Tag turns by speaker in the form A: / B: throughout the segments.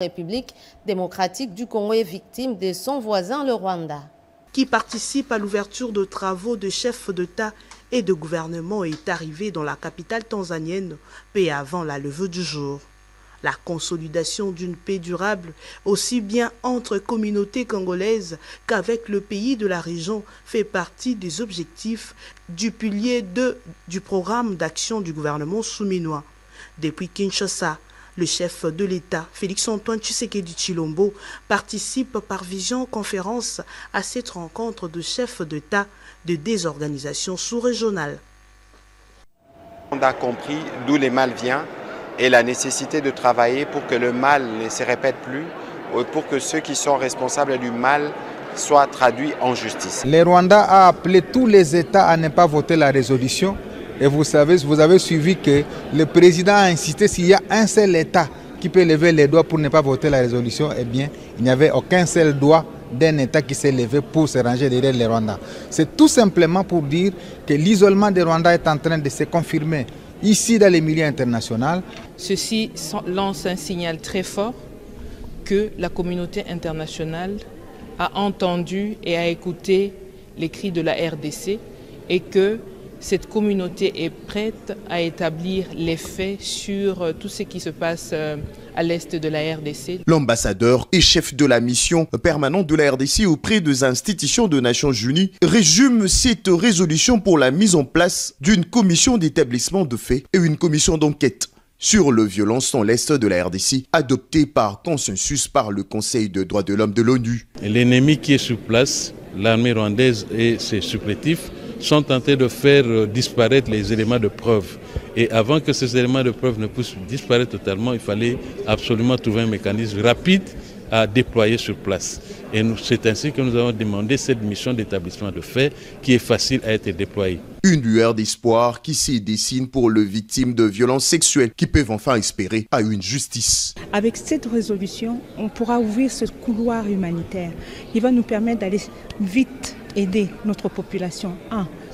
A: République démocratique du Congo est victime de son voisin, le Rwanda.
B: Qui participe à l'ouverture de travaux de chefs d'État et de gouvernement est arrivé dans la capitale tanzanienne peu avant la levée du jour. La consolidation d'une paix durable, aussi bien entre communautés congolaises qu'avec le pays de la région, fait partie des objectifs du pilier 2 du programme d'action du gouvernement souminois. Depuis Kinshasa, le chef de l'État, Félix-Antoine Tshisekedi Tshilombo, participe par visioconférence à cette rencontre de chefs d'État de des organisations sous-régionales.
C: On a compris d'où le mal vient et la nécessité de travailler pour que le mal ne se répète plus, pour que ceux qui sont responsables du mal soient traduits en justice.
D: Le Rwanda a appelé tous les États à ne pas voter la résolution. Et vous savez, vous avez suivi que le président a insisté s'il y a un seul État qui peut lever les doigts pour ne pas voter la résolution, eh bien, il n'y avait aucun seul doigt d'un État qui s'est levé pour se ranger derrière le Rwanda. C'est tout simplement pour dire que l'isolement du Rwanda est en train de se confirmer ici dans les milieux internationaux.
E: Ceci lance un signal très fort que la communauté internationale a entendu et a écouté les cris de la RDC et que cette communauté est prête à établir les faits sur tout ce qui se passe à l'est de la RDC.
F: L'ambassadeur et chef de la mission permanente de la RDC auprès des institutions des Nations Unies résume cette résolution pour la mise en place d'une commission d'établissement de faits et une commission d'enquête sur les violences dans l'est de la RDC, adoptée par consensus par le Conseil des droits de l'homme de l'ONU.
G: L'ennemi qui est sur place, l'armée rwandaise et ses supplétifs, sont tentés de faire disparaître les éléments de preuve. Et avant que ces éléments de preuve ne puissent disparaître totalement, il fallait absolument trouver un mécanisme rapide à déployer sur place. Et c'est ainsi que nous avons demandé cette mission d'établissement de faits qui est facile à être déployée.
F: Une lueur d'espoir qui s'y dessine pour les victimes de violences sexuelles qui peuvent enfin espérer à une justice.
H: Avec cette résolution, on pourra ouvrir ce couloir humanitaire qui va nous permettre d'aller vite aider notre population,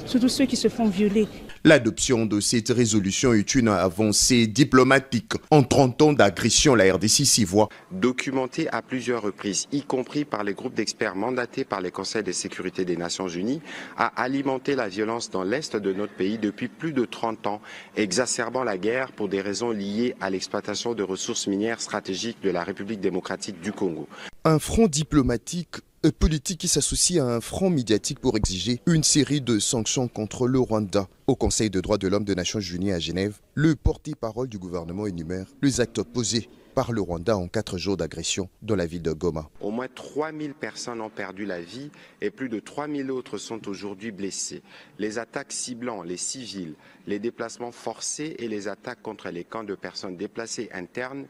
H: surtout ceux qui se font violer.
F: L'adoption de cette résolution est une avancée diplomatique. En 30 ans d'agression, la RDC s'y voit.
C: Documentée à plusieurs reprises, y compris par les groupes d'experts mandatés par les Conseils de sécurité des Nations Unies, a alimenté la violence dans l'est de notre pays depuis plus de 30 ans, exacerbant la guerre pour des raisons liées à l'exploitation de ressources minières stratégiques de la République démocratique du Congo.
F: Un front diplomatique politique qui s'associe à un front médiatique pour exiger une série de sanctions contre le Rwanda. Au Conseil des droits de l'homme des Nations Unies à Genève, le porte-parole du gouvernement énumère les actes posés par le Rwanda en 4 jours d'agression dans la ville de Goma.
C: Au moins 3000 personnes ont perdu la vie et plus de 3000 autres sont aujourd'hui blessées. Les attaques ciblant les civils, les déplacements forcés et les attaques contre les camps de personnes déplacées internes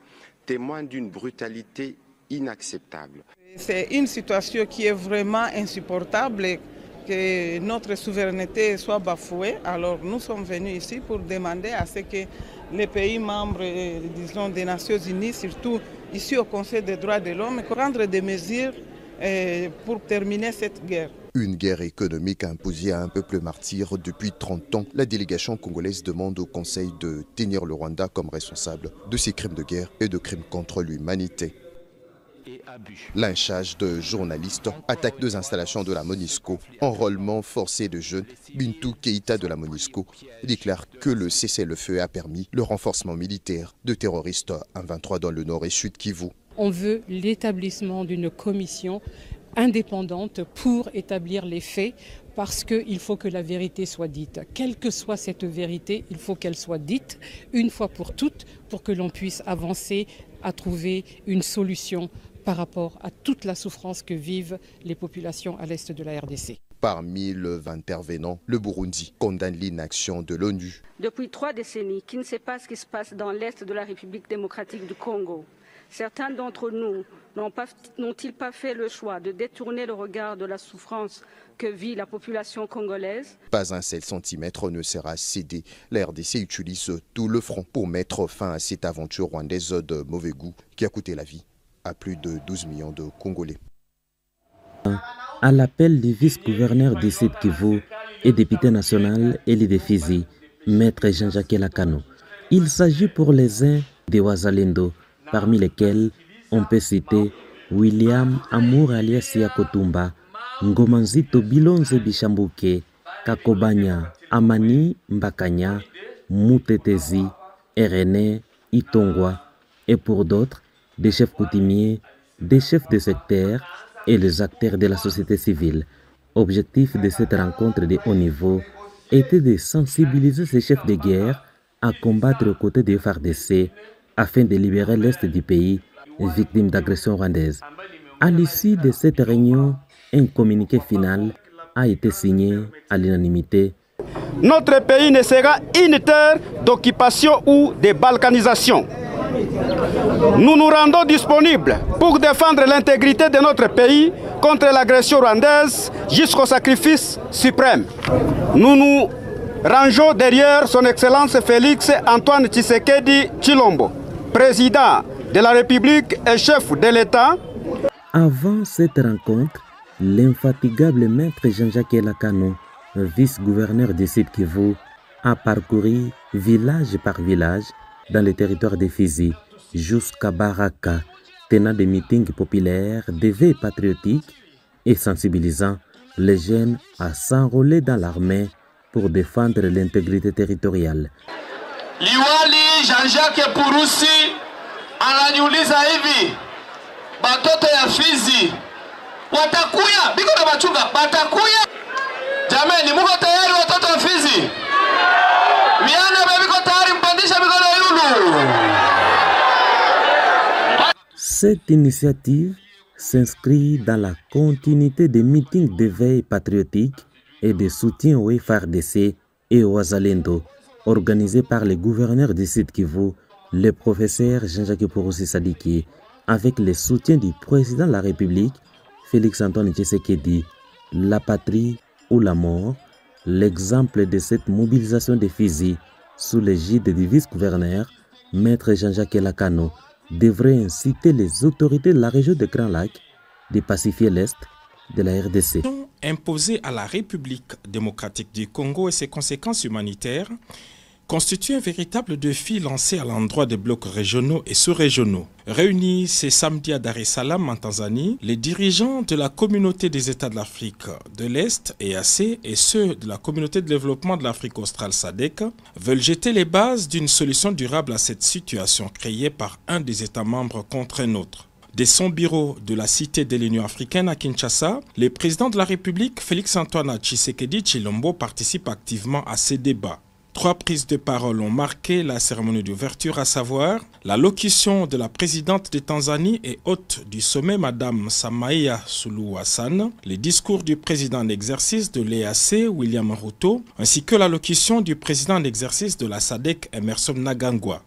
C: témoignent d'une brutalité inacceptable.
I: C'est une situation qui est vraiment insupportable et que notre souveraineté soit bafouée. Alors nous sommes venus ici pour demander à ce que les pays membres, disons, des Nations Unies, surtout ici au Conseil des droits de l'homme, prennent des mesures pour terminer cette guerre.
F: Une guerre économique imposée à un peuple martyr depuis 30 ans. La délégation congolaise demande au Conseil de tenir le Rwanda comme responsable de ces crimes de guerre et de crimes contre l'humanité. Lynchage de journalistes, attaque 2 installations de la MONUSCO, enrôlement forcé de jeunes. Bintou Keïta de la MONUSCO déclare que le cessez-le-feu a permis le renforcement militaire de terroristes M23 dans le nord et sud Kivu.
J: On veut l'établissement d'une commission indépendante pour établir les faits parce qu'il faut que la vérité soit dite. Quelle que soit cette vérité, il faut qu'elle soit dite une fois pour toutes pour que l'on puisse avancer à trouver une solution par rapport à toute la souffrance que vivent les populations à l'est de la RDC.
F: Parmi les intervenants, le Burundi condamne l'inaction de l'ONU.
K: Depuis 3 décennies, qui ne sait pas ce qui se passe dans l'est de la République démocratique du Congo. Certains d'entre nous n'ont-ils pas fait le choix de détourner le regard de la souffrance que vit la population congolaise?
F: Pas un seul centimètre ne sera cédé. La RDC utilise tout le front pour mettre fin à cette aventure rwandaise de mauvais goût qui a coûté la vie à plus de 12 millions de Congolais.
L: À l'appel du vice-gouverneur du Sud Kivu et député national Eli Defizi, maître Jean-Jacques Lacano, il s'agit pour les uns des Wazalendo, parmi lesquels On peut citer William Amour alias Yakotumba, Ngomanzito Bilonze Bishambuke, Kakobanya, Amani Mbakanya, Moutetezi, René Itongwa, et pour d'autres, des chefs coutumiers, des chefs de secteur et les acteurs de la société civile. Objectif de cette rencontre de haut niveau était de sensibiliser ces chefs de guerre à combattre aux côtés des FARDC afin de libérer l'Est du pays victime d'agression rwandaise. À l'issue de cette réunion, un communiqué final a été signé à l'unanimité.
M: Notre pays ne sera une terre d'occupation ou de balkanisation. Nous nous rendons disponibles pour défendre l'intégrité de notre pays contre l'agression rwandaise jusqu'au sacrifice suprême. Nous nous rangeons derrière son Excellence Félix Antoine Tshisekedi Tshilombo, président de la République et chef de l'État.
L: Avant cette rencontre, l'infatigable maître Jean-Jacques Elakano, vice-gouverneur du Sud Kivu, a parcouru village par village dans le territoire de Fizi jusqu'à Baraka, tenant des meetings populaires, des veilles patriotiques et sensibilisant les jeunes à s'enrôler dans l'armée pour défendre l'intégrité territoriale.
N: Liwali Jean-Jacques Purusi ananiuliza hivi, batoto ya Fizi watakuya biko na bachunga batakuya? Jamani, muko tayari watoto wa Fizi? Miana biko tayari mpandisha mikono yulu.
L: Cette initiative s'inscrit dans la continuité des meetings de veille patriotique et de soutien au FARDC et au Wazalendo, organisés par le gouverneur du Sud Kivu, le professeur Jean-Jacques Purusi Sadiki, avec le soutien du président de la République, Félix Antoine Tshisekedi. La patrie ou la mort, l'exemple de cette mobilisation de Fizi sous l'égide du vice-gouverneur, maître Jean-Jacques Elakano, devrait inciter les autorités de la région de Grand Lac de pacifier l'Est de la RDC.
O: Imposée à la République démocratique du Congo et ses conséquences humanitaires constitue un véritable défi lancé à l'endroit des blocs régionaux et sous-régionaux. Réunis ce samedi à Dar es Salaam en Tanzanie, les dirigeants de la communauté des États de l'Afrique de l'Est, EAC, et ceux de la communauté de développement de l'Afrique australe, SADC, veulent jeter les bases d'une solution durable à cette situation créée par un des États membres contre un autre. De son bureau de la Cité de l'Union africaine à Kinshasa, le président de la République, Félix Antoine Tshisekedi Tshilombo, participe activement à ces débats. 3 prises de parole ont marqué la cérémonie d'ouverture, à savoir l'allocution de la présidente de Tanzanie et hôte du sommet, Madame Samia Suluhu Hassan, les discours du président en exercice de l'EAC, William Ruto, ainsi que l'allocution du président en exercice de la SADC, Emmerson Mnangagwa.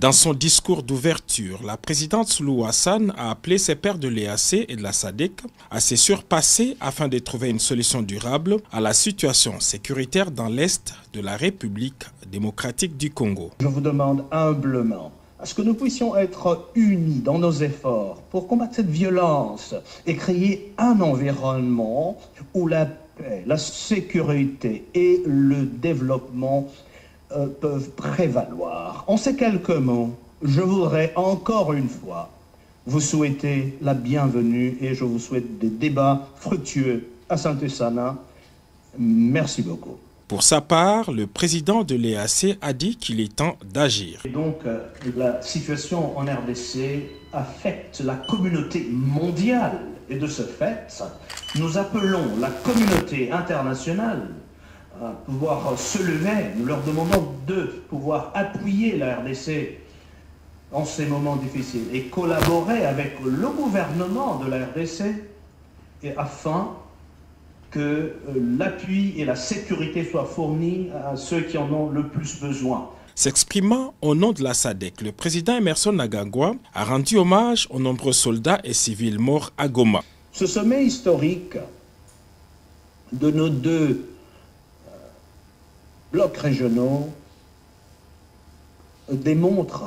O: Dans son discours d'ouverture, la présidente Suluhu Hassan a appelé ses pairs de l'EAC et de la SADC à se surpasser afin de trouver une solution durable à la situation sécuritaire dans l'Est de la République démocratique du Congo.
P: Je vous demande humblement à ce que nous puissions être unis dans nos efforts pour combattre cette violence et créer un environnement où la paix, la sécurité et le développement peuvent prévaloir. En ces quelques mots, je voudrais encore une fois vous souhaiter la bienvenue et je vous souhaite des débats fructueux à Saint-Essana. Merci beaucoup.
O: Pour sa part, le président de l'EAC a dit qu'il est temps d'agir.
P: Donc, la situation en RDC affecte la communauté mondiale et de ce fait, nous appelons la communauté internationale à pouvoir se lever. Nous leur demandons de pouvoir appuyer la RDC en ces moments difficiles et collaborer avec le gouvernement de la RDC et afin que l'appui et la sécurité soient fournis à ceux qui en ont le plus besoin.
O: S'exprimant au nom de la SADC, le président Emmerson Mnangagwa a rendu hommage aux nombreux soldats et civils morts à Goma.
P: Ce sommet historique de nos deux blocs régionaux démontre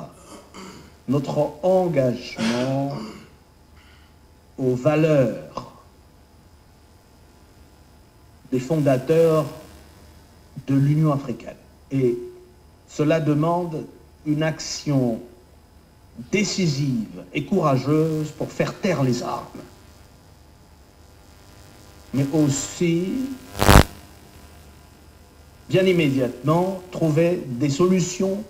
P: notre engagement aux valeurs des fondateurs de l'Union africaine. Et cela demande une action décisive et courageuse pour faire taire les armes, mais aussi, bien immédiatement, trouver des solutions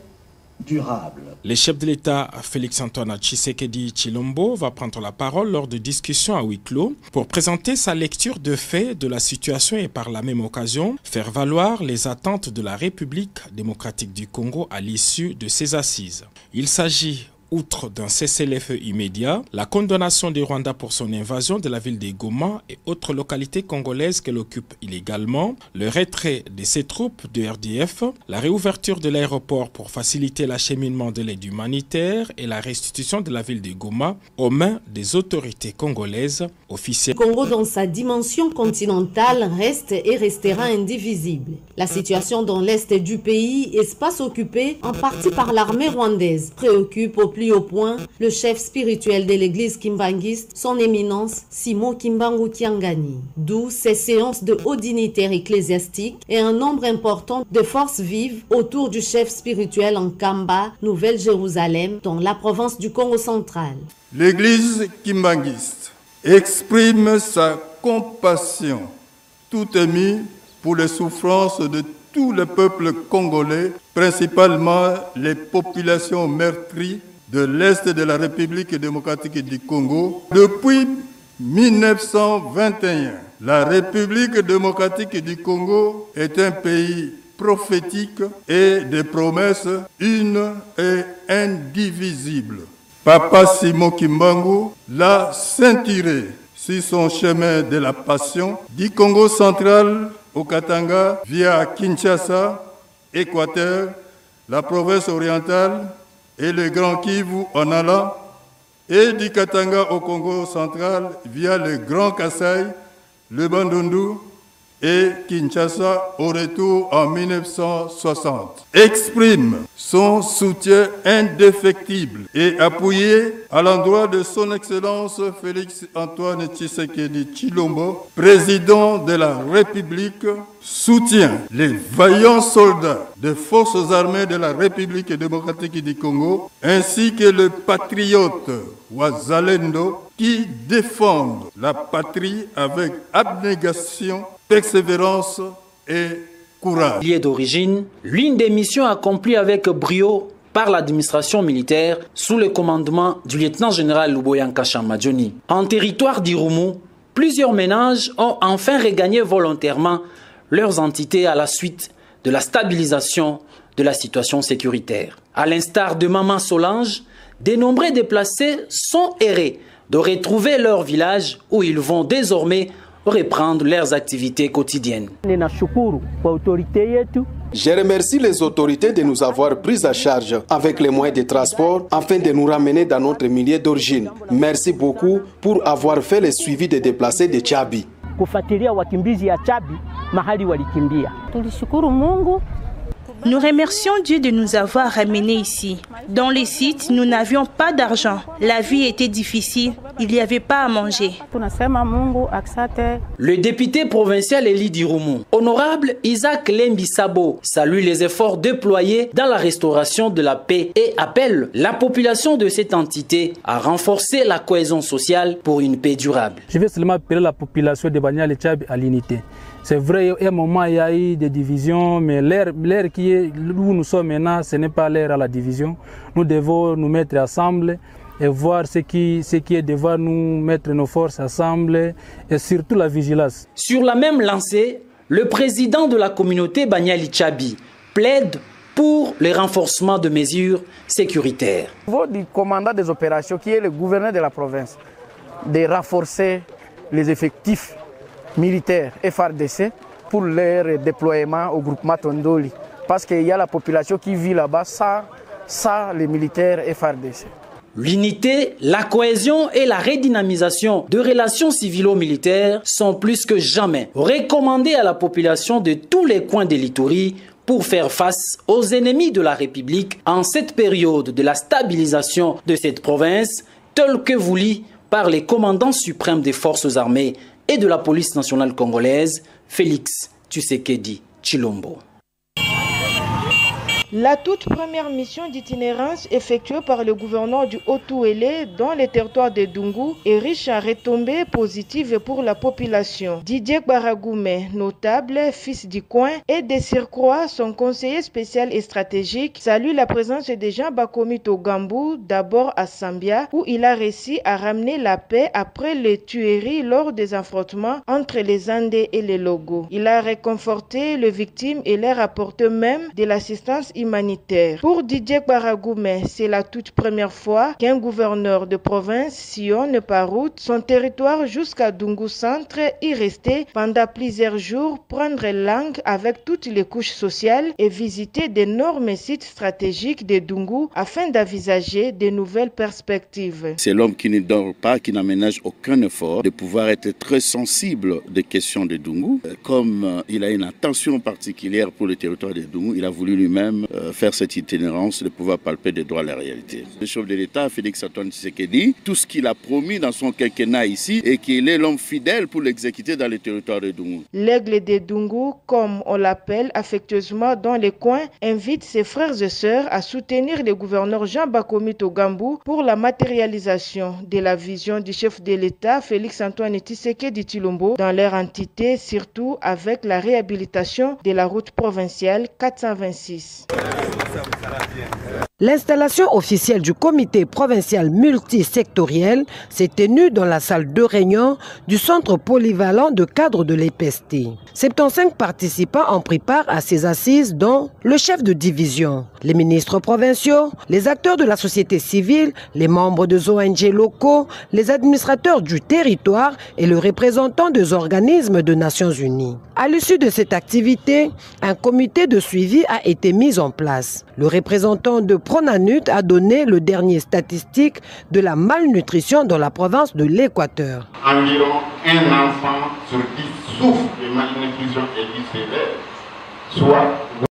P: durable.
O: Le chef de l'État, Félix-Antoine Tshisekedi Tshilombo, va prendre la parole lors de discussions à huis clos pour présenter sa lecture de fait de la situation et par la même occasion faire valoir les attentes de la République démocratique du Congo à l'issue de ces assises. Il s'agit, outre d'un cessez-le-feu immédiat, la condamnation du Rwanda pour son invasion de la ville de Goma et autres localités congolaises qu'elle occupe illégalement, le retrait de ses troupes de RDF, la réouverture de l'aéroport pour faciliter l'acheminement de l'aide humanitaire et la restitution de la ville de Goma aux mains des autorités congolaises officielles.
A: Le Congo dans sa dimension continentale reste et restera indivisible. La situation dans l'est du pays, espace occupé en partie par l'armée rwandaise, préoccupe au plus haut point le chef spirituel de l'église kimbangiste, son éminence Simon Kimbangu Tiangani. D'où ces séances de hauts dignitaires ecclésiastiques et un nombre important de forces vives autour du chef spirituel en Kamba, Nouvelle-Jérusalem, dans la province du Congo central.
Q: L'église kimbangiste exprime sa compassion tout émue pour les souffrances de tout le peuple congolais, principalement les populations meurtries de l'Est de la République démocratique du Congo. Depuis 1921, la République démocratique du Congo est un pays prophétique et de promesses une et indivisible. Papa Simon Kimbangu l'a ceinturé sur son chemin de la passion du Congo central au Katanga via Kinshasa, Équateur, la province orientale et le Grand Kivu en allant, et du Katanga au Congo central via le Grand Kasaï, le Bandundu et Kinshasa au retour en 1960. Exprime son soutien indéfectible et appuyé à l'endroit de son Excellence Félix-Antoine Tshisekedi Tshilombo, président de la République, soutient les vaillants soldats des forces armées de la République démocratique du Congo, ainsi que les patriotes Wazalendo qui défendent la patrie avec abnégation, persévérance et courage.
R: Lié d'origine, l'une des missions accomplies avec brio par l'administration militaire sous le commandement du lieutenant-général Luboyanka Chamadjoni. En territoire d'Irumu, plusieurs ménages ont enfin regagné volontairement leurs entités à la suite de la stabilisation de la situation sécuritaire. À l'instar de Maman Solange, de nombreux déplacés sont errés de retrouver leur village où ils vont désormais reprendre leurs activités quotidiennes.
S: Je remercie les autorités de nous avoir pris à charge avec les moyens de transport afin de nous ramener dans notre milieu d'origine. Merci beaucoup pour avoir fait le suivi des déplacés de Tchabi.
T: Nous remercions Dieu de nous avoir ramenés ici. Dans les sites, nous n'avions pas d'argent. La vie était difficile. Il n'y avait pas à manger.
R: Le député provincial Eli d'Irumu, honorable Isaac Lembisabo, salue les efforts déployés dans la restauration de la paix et appelle la population de cette entité à renforcer la cohésion sociale pour une paix durable.
U: Je vais seulement appeler la population de Banyal et Tchabi à l'unité. C'est vrai, à un moment, il y a eu des divisions, mais l'ère qui est où nous sommes maintenant, ce n'est pas l'ère à la division. Nous devons nous mettre ensemble et voir ce qui est devant nous, mettre nos forces ensemble et surtout la vigilance.
R: Sur la même lancée, le président de la communauté Banyali Tchabi plaide pour le renforcement de mesures sécuritaires.
V: Au niveau du commandant des opérations, qui est le gouverneur de la province, de renforcer les effectifs militaires FARDC pour leur déploiement au groupement Tondoli. Parce qu'il y a la population qui vit là-bas sans les militaires FARDC.
R: L'unité, la cohésion et la redynamisation de relations civilo-militaires sont plus que jamais recommandées à la population de tous les coins de l'Ituri pour faire face aux ennemis de la République en cette période de la stabilisation de cette province, telle que voulue par les commandants suprêmes des forces armées et de la police nationale congolaise, Félix Tshisekedi Tshilombo.
B: La toute première mission d'itinérance effectuée par le gouverneur du Haut-Touélé dans les territoires de Dungu est riche en retombées positives pour la population. Didier Baragoumé, notable, fils du coin et de surcroît son conseiller spécial et stratégique, salue la présence de Jean Bakomi Togambou, d'abord à Sambia, où il a réussi à ramener la paix après les tueries lors des affrontements entre les Andés et les Logos. Il a réconforté les victimes et leur apporté même de l'assistance humanitaire. Pour Didier Baragoumé, c'est la toute première fois qu'un gouverneur de province sillonne par route son territoire jusqu'à Dungu Centre, y rester pendant plusieurs jours, prendre langue avec toutes les couches sociales et visiter d'énormes sites stratégiques de Dungu afin d'envisager de nouvelles perspectives.
D: C'est l'homme qui ne dort pas, qui n'aménage aucun effort, de pouvoir être très sensible des questions de Dungu. Comme il a une attention particulière pour le territoire de Dungu, il a voulu lui-même faire cette itinérance, de pouvoir palper de droit la réalité. Le chef de l'État, Félix-Antoine Tshisekedi, tout ce qu'il a promis dans son quinquennat ici, et qu'il est l'homme fidèle pour l'exécuter dans le territoire de Dungu.
B: L'aigle de Dungu, comme on l'appelle affectueusement dans les coins, invite ses frères et sœurs à soutenir le gouverneur Jean Bakomi Togambou pour la matérialisation de la vision du chef de l'État, Félix-Antoine Tshisekedi Tshilombo, dans leur entité, surtout avec la réhabilitation de la route provinciale 426.
W: L'installation officielle du comité provincial multisectoriel s'est tenue dans la salle de réunion du centre polyvalent de cadre de l'EPST. 75 participants ont pris part à ces assises, dont le chef de division, les ministres provinciaux, les acteurs de la société civile, les membres des ONG locaux, les administrateurs du territoire et le représentant des organismes des Nations Unies. À l'issue de cette activité, un comité de suivi a été mis en place. Le représentant de Pronanut a donné le dernier statistique de la malnutrition dans la province de l'Équateur.
X: Environ un enfant sur 10 souffre de malnutrition aiguë sévère, soit